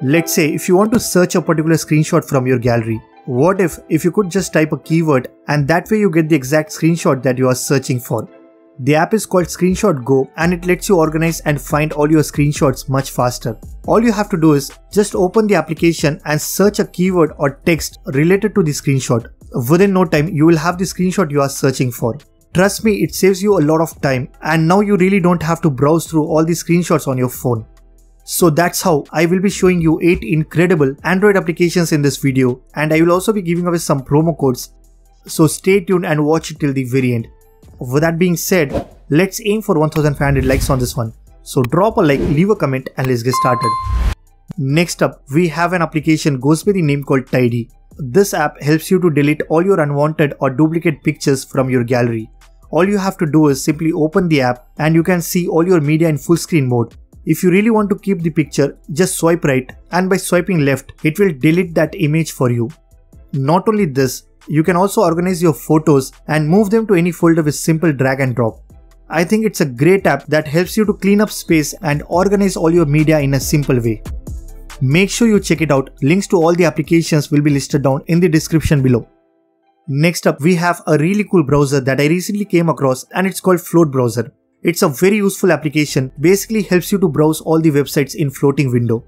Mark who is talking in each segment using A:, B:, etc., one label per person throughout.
A: Let's say if you want to search a particular screenshot from your gallery. What if you could just type a keyword and that way you get the exact screenshot that you are searching for. The app is called Screenshot Go and it lets you organize and find all your screenshots much faster. All you have to do is just open the application and search a keyword or text related to the screenshot. Within no time, you will have the screenshot you are searching for. Trust me, it saves you a lot of time and now you really don't have to browse through all the screenshots on your phone. So that's how I will be showing you 8 incredible Android applications in this video, and I will also be giving away some promo codes. So stay tuned and watch it till the very end. With that being said, let's aim for 1500 likes on this one. So drop a like, leave a comment and let's get started. Next up, we have an application goes by the name called Tidy. This app helps you to delete all your unwanted or duplicate pictures from your gallery. All you have to do is simply open the app and you can see all your media in full screen mode. If you really want to keep the picture, just swipe right and by swiping left, it will delete that image for you. Not only this, you can also organize your photos and move them to any folder with simple drag and drop. I think it's a great app that helps you to clean up space and organize all your media in a simple way. Make sure you check it out. Links to all the applications will be listed down in the description below. Next up, we have a really cool browser that I recently came across and it's called Float Browser. It's a very useful application, basically helps you to browse all the websites in floating window.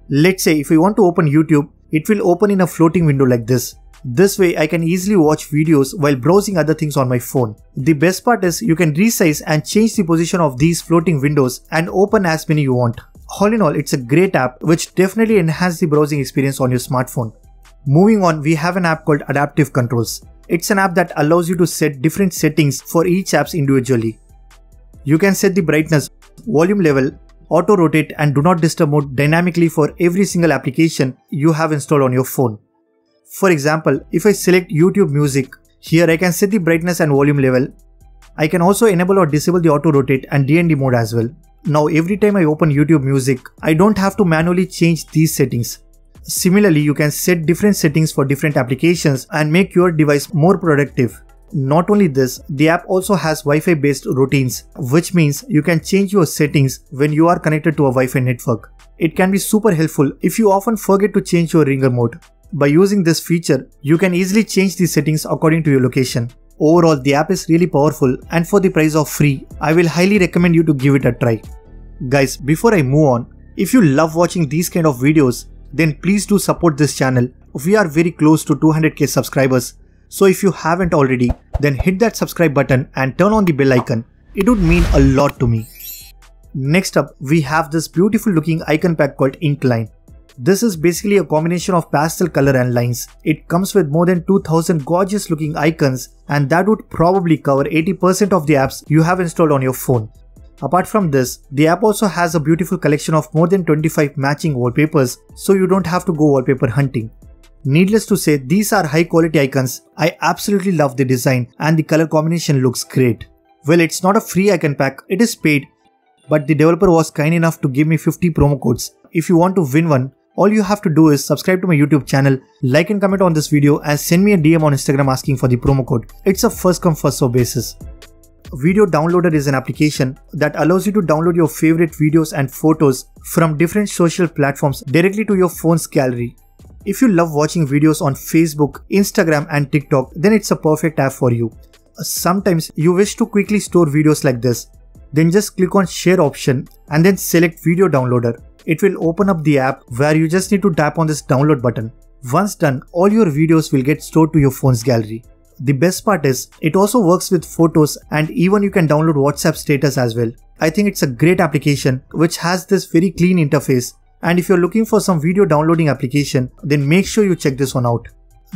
A: Let's say if you want to open YouTube, it will open in a floating window like this. This way I can easily watch videos while browsing other things on my phone. The best part is you can resize and change the position of these floating windows and open as many you want. All in all, it's a great app which definitely enhances the browsing experience on your smartphone. Moving on, we have an app called Adaptive Controls. It's an app that allows you to set different settings for each app individually. You can set the brightness, volume level, auto rotate and do not disturb mode dynamically for every single application you have installed on your phone. For example, if I select YouTube Music, here I can set the brightness and volume level. I can also enable or disable the auto rotate and DND mode as well. Now every time I open YouTube Music, I don't have to manually change these settings. Similarly, you can set different settings for different applications and make your device more productive. Not only this, the app also has Wi-Fi based routines, which means you can change your settings when you are connected to a Wi-Fi network. It can be super helpful if you often forget to change your ringer mode. By using this feature, you can easily change the settings according to your location. Overall, the app is really powerful and for the price of free, I will highly recommend you to give it a try. Guys, before I move on, if you love watching these kind of videos, then please do support this channel. We are very close to 200k subscribers. So if you haven't already, then hit that subscribe button and turn on the bell icon. It would mean a lot to me. Next up, we have this beautiful looking icon pack called Inkline. This is basically a combination of pastel color and lines. It comes with more than 2000 gorgeous looking icons and that would probably cover 80% of the apps you have installed on your phone. Apart from this, the app also has a beautiful collection of more than 25 matching wallpapers, so you don't have to go wallpaper hunting. Needless to say, these are high quality icons. I absolutely love the design and the color combination looks great. Well, it's not a free icon pack, it is paid, but the developer was kind enough to give me 50 promo codes. If you want to win one, all you have to do is subscribe to my YouTube channel, like and comment on this video and send me a DM on Instagram asking for the promo code. It's a first come first serve basis. Video Downloader is an application that allows you to download your favorite videos and photos from different social platforms directly to your phone's gallery. If you love watching videos on Facebook, Instagram and TikTok, then it's a perfect app for you. Sometimes you wish to quickly store videos like this. Then just click on Share option and then select Video Downloader. It will open up the app where you just need to tap on this download button. Once done, all your videos will get stored to your phone's gallery. The best part is, it also works with photos and even you can download WhatsApp status as well. I think it's a great application which has this very clean interface. And if you're looking for some video downloading application, then make sure you check this one out.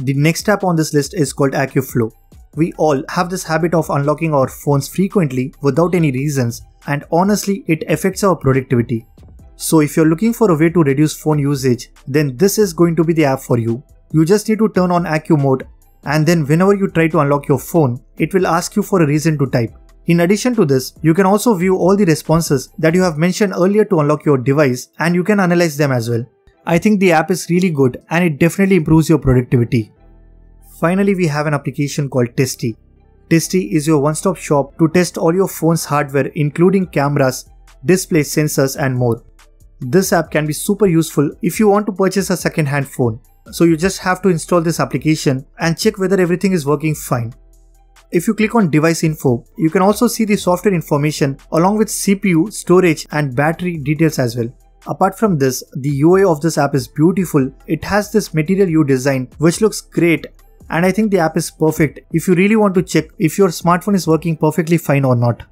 A: The next app on this list is called AccuFlow. We all have this habit of unlocking our phones frequently without any reasons, and honestly it affects our productivity. So if you're looking for a way to reduce phone usage, then this is going to be the app for you. You just need to turn on Accu mode and then whenever you try to unlock your phone, it will ask you for a reason to type. In addition to this, you can also view all the responses that you have mentioned earlier to unlock your device and you can analyze them as well. I think the app is really good and it definitely improves your productivity. Finally, we have an application called Testy. Testy is your one-stop shop to test all your phone's hardware including cameras, display, sensors and more. This app can be super useful if you want to purchase a second-hand phone. So you just have to install this application and check whether everything is working fine. If you click on device info, you can also see the software information along with CPU, storage and battery details as well. Apart from this, the UI of this app is beautiful. It has this Material You design which looks great, and I think the app is perfect if you really want to check if your smartphone is working perfectly fine or not.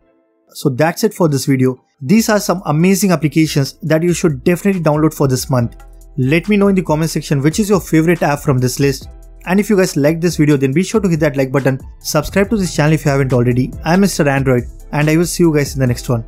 A: So that's it for this video. These are some amazing applications that you should definitely download for this month. Let me know in the comment section which is your favorite app from this list. And if you guys liked this video, then be sure to hit that like button, subscribe to this channel if you haven't already. I'm Mr. Android and I will see you guys in the next one.